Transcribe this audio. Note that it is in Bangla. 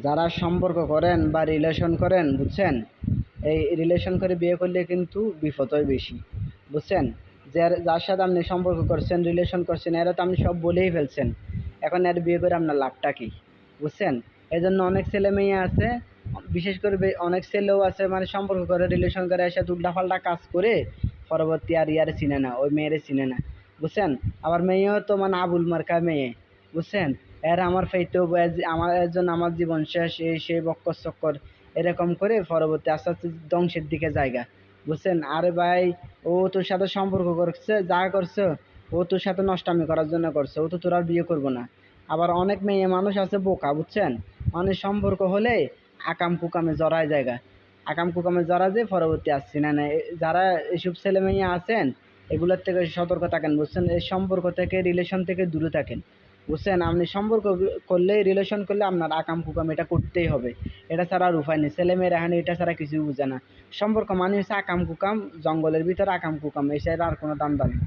যারা সম্পর্ক করেন বা রিলেশন করেন, বুঝছেন, এই রিলেশন করে বিয়ে করলে কিন্তু বিপদ হয় বেশি, বুঝছেন। যার সাথে আপনি সম্পর্ক করছেন, রিলেশন করছেন, এরা তো আপনি সব বলেই ফেলছেন। এখন এর বিয়ে করে আপনার লাভটা কি, বুঝছেন। এই জন্য অনেক ছেলে মেয়ে আছে, বিশেষ করে অনেক ছেলেও আছে, মানে সম্পর্ক করে রিলেশন করে এসে উল্টাপাল্টা কাজ করে পরবর্তী আর ইয়ারে চিনে না, ওই মেয়েরে চিনে না, বুঝছেন। আবার মেয়েও তো মানে আবুল মার্কা মেয়ে, বুঝছেন। এর আমার ফাইতেও আমার এর জন্য আমার জীবন শেষ, এই সেই বক্কর চক্কর এরকম করে পরবর্তী আস্তে আস্তে ধ্বংসের দিকে জায়গা, বুঝছেন। আরে ভাই, ও তোর সাথে সম্পর্ক করছে, যা করছে ও তোর সাথে নষ্টামি করার জন্য করছে, ও তো তোর আর বিয়ে করবো না। আবার অনেক মেয়ে মানুষ আছে বোকা, বুঝছেন, মানে সম্পর্ক হলে আকাম কুকামে জড়ায় জায়গা, আকাম কুকামে জড়া যে পরবর্তী আসছি না না যারা এইসব ছেলে মেয়ে আছেন, এগুলোর থেকে সতর্ক থাকেন, বুঝছেন। এই সম্পর্ক থেকে রিলেশন থেকে দূরে থাকেন, বুঝছেন। আপনি সম্পর্ক করলে, রিলেশন করলে আপনার আকাম কুকাম এটা করতেই হবে, এটা ছাড়া আর উপায় নেই। ছেলে মেয়েরা এখানে এটা ছাড়া কিছুই বুঝে না। সম্পর্ক মানে হচ্ছে আকাম কুকাম, জঙ্গলের ভিতরে আকাম কুকাম, এছাড়া আর কোনো দান্দা নেই।